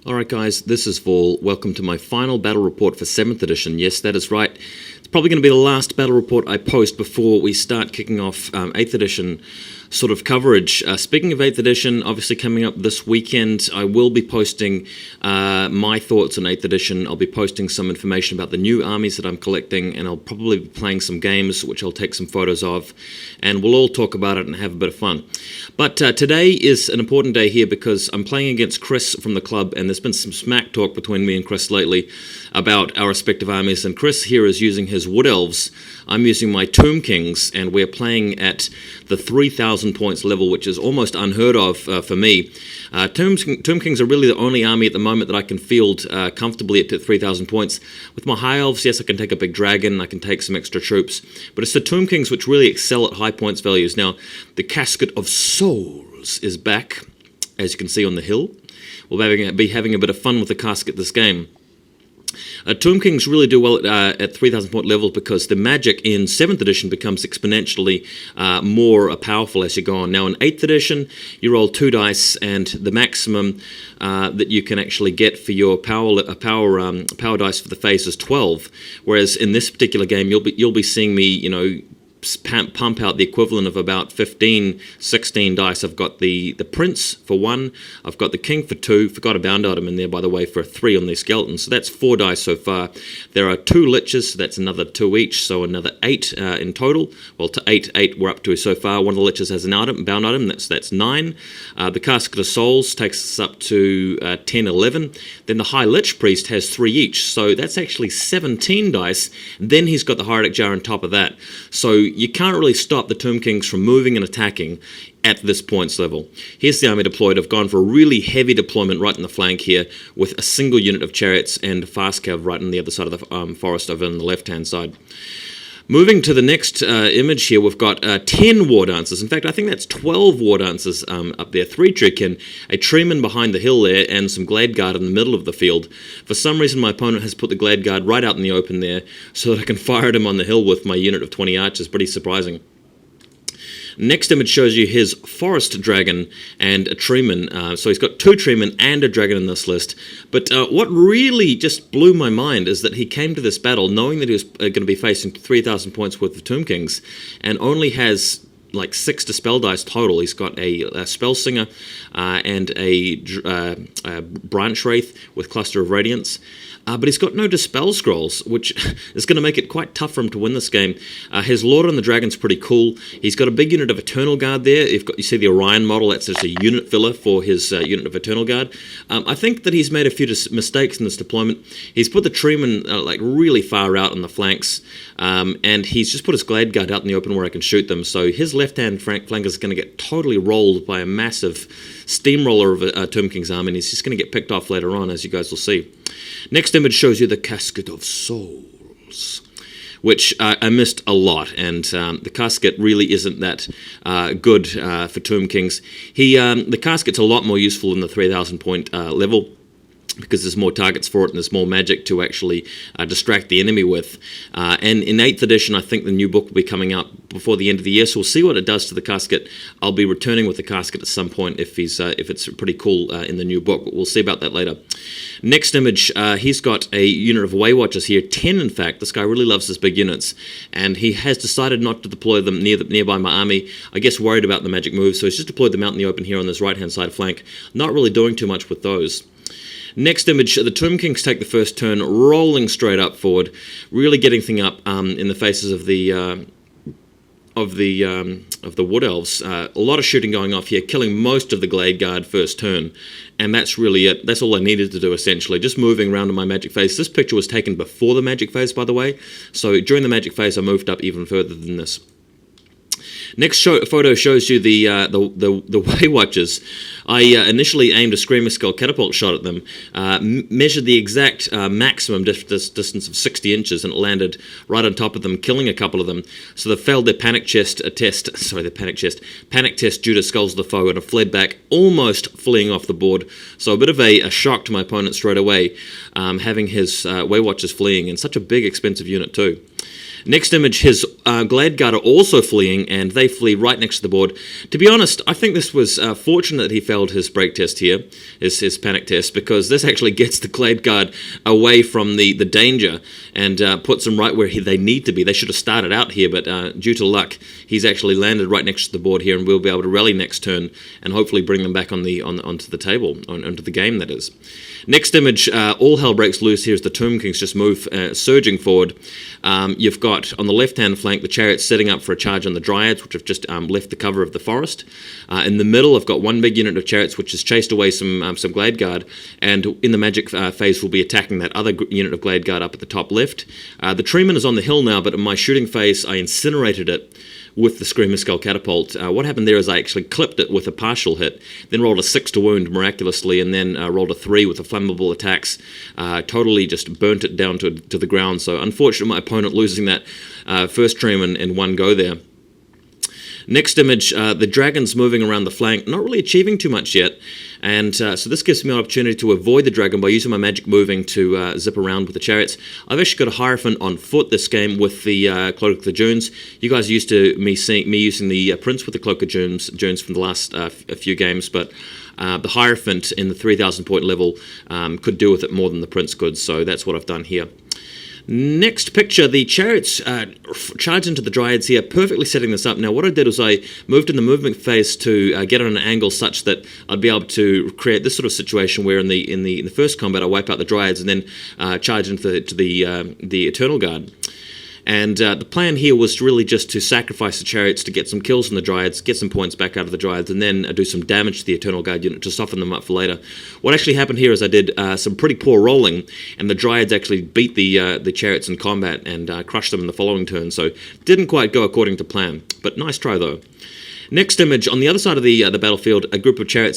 Alright guys, this is Vol. Welcome to my final battle report for 7th edition. Yes, that is right. It's probably going to be the last battle report I post before we start kicking off 8th edition sort of coverage. Speaking of 8th edition, obviously coming up this weekend, I will be posting my thoughts on 8th edition. I'll be posting some information about the new armies that I'm collecting, and I'll probably be playing some games, which I'll take some photos of, and we'll all talk about it and have a bit of fun. But today is an important day here because I'm playing against Chris from the club, and there's been some smack talk between me and Chris lately about our respective armies, and Chris here is using his Wood Elves. I'm using my Tomb Kings, and we're playing at the 3,000 points level, which is almost unheard of for me. Tomb Kings are really the only army at the moment that I can field comfortably at 3,000 points. With my High Elves, yes, I can take a big dragon, I can take some extra troops, but it's the Tomb Kings which really excel at high points values. Now, the Casket of Souls is back, as you can see on the hill. We'll be having a bit of fun with the Casket this game. Tomb Kings really do well at 3,000 point level because the magic in 7th edition becomes exponentially more powerful as you go on. Now in 8th edition, you roll 2 dice, and the maximum that you can actually get for your power dice for the phase is 12. Whereas in this particular game, you'll be seeing me, pump out the equivalent of about 15, 16 dice. I've got the Prince for 1, I've got the King for 2, forgot a bound item in there by the way for 3 on these skeletons, so that's 4 dice so far. There are 2 liches, so that's another 2 each, so another 8 in total. Well, to 8 we're up to so far. One of the liches has an bound item, that's 9. The Casket of Souls takes us up to 10, 11. Then the High Lich Priest has 3 each, so that's actually 17 dice. Then he's got the Hieratic Jar on top of that. So you can't really stop the Tomb Kings from moving and attacking at this points level. Here's the army deployed. I've gone for a really heavy deployment right in the flank here with a single unit of chariots and fast cav right on the other side of the forest over on the left-hand side. Moving to the next image here, we've got 10 War Dancers. In fact, I think that's 12 War Dancers up there. 3 Treekin, a Treeman behind the hill there, and some Glade Guard in the middle of the field. For some reason, my opponent has put the Glade Guard right out in the open there so that I can fire at him on the hill with my unit of 20 archers. Pretty surprising. Next image shows you his Forest Dragon and a Treeman. So he's got 2 Treemen and a Dragon in this list. But what really just blew my mind is that he came to this battle knowing that he was going to be facing 3,000 points worth of Tomb Kings and only has like 6 dispel dice total. He's got a Spell Singer and a Branch Wraith with Cluster of Radiance. But he's got no Dispel Scrolls, which is going to make it quite tough for him to win this game. His Lord on the Dragon's pretty cool. He's got a big unit of Eternal Guard there. You see the Orion model, that's just a unit filler for his unit of Eternal Guard. I think that he's made a few mistakes in this deployment. He's put the Treeman like really far out on the flanks, and he's just put his Glade Guard out in the open where I can shoot them. So his left-hand flank is going to get totally rolled by a massive steamroller of a Tomb King's army, and he's just going to get picked off later on, as you guys will see. Next image shows you the Casket of Souls, which I missed a lot, and the Casket really isn't that good for Tomb Kings. The Casket's a lot more useful in the 3,000 point level, because there's more targets for it and there's more magic to actually distract the enemy with. And in 8th edition, I think the new book will be coming out before the end of the year, so we'll see what it does to the Casket. I'll be returning with the Casket at some point if it's pretty cool in the new book, but we'll see about that later. Next image, he's got a unit of Way Watchers here, 10 in fact. This guy really loves his big units, and he has decided not to deploy them nearby my army. I guess worried about the magic move, so he's just deployed them out in the open here on this right-hand side flank. Not really doing too much with those. Next image, the Tomb Kings take the first turn, rolling straight up forward, really getting things up in the faces of the Wood Elves. A lot of shooting going off here, killing most of the Glade Guard first turn, and that's really it. That's all I needed to do essentially, just moving around in my magic phase. This picture was taken before the magic phase, by the way, so during the magic phase I moved up even further than this. Next photo shows you the Way Watchers. I initially aimed a Screamer Skull catapult shot at them, measured the exact maximum distance of 60 inches, and it landed right on top of them, killing a couple of them. So they failed their panic test due to Skulls of the Foe, and have fled back, almost fleeing off the board. So a bit of a shock to my opponent straight away, having his Way Watchers fleeing, and such a big, expensive unit too. Next image, his Glade Guard are also fleeing, and they flee right next to the board. To be honest, I think this was fortunate that he failed his break test here, his panic test, because this actually gets the Glade Guard away from the danger and puts them right where they need to be. They should have started out here, but due to luck, he's actually landed right next to the board here, and we'll be able to rally next turn and hopefully bring them back onto the table, onto the game, that is. Next image, all hell breaks loose here as the Tomb Kings just move surging forward. You've got on the left-hand flank the Chariots setting up for a charge on the Dryads, which have just left the cover of the forest. In the middle, I've got one big unit of Chariots which has chased away some Glade Guard, and in the magic phase we'll be attacking that other unit of Glade Guard up at the top left. The Treeman is on the hill now, but in my shooting phase I incinerated it with the Screamer Skull Catapult. What happened there is I actually clipped it with a partial hit, then rolled a 6 to wound miraculously, and then rolled a 3 with the flammable attacks. Totally just burnt it down to the ground. So unfortunately, my opponent losing that first Treeman in one go there. Next image, the Dragon's moving around the flank, not really achieving too much yet, and so this gives me an opportunity to avoid the Dragon by using my magic moving to zip around with the Chariots. I've actually got a Hierophant on foot this game with the Cloak of the Dunes. You guys are used to me using the Prince with the Cloak of Dunes from the last a few games, but the Hierophant in the 3,000 point level could do with it more than the Prince could, so that's what I've done here. Next picture, the Chariots charge into the Dryads here, perfectly setting this up. Now what I did was I moved in the movement phase to get on an angle such that I'd be able to create this sort of situation where in the first combat I wipe out the Dryads and then charge into the Eternal Guard. And the plan here was really just to sacrifice the Chariots to get some kills on the Dryads, get some points back out of the Dryads, and then do some damage to the Eternal Guard unit to soften them up for later. What actually happened here is I did some pretty poor rolling, and the Dryads actually beat the Chariots in combat and crushed them in the following turn, so didn't quite go according to plan. But nice try, though. Next image, on the other side of the battlefield, a group of Chariots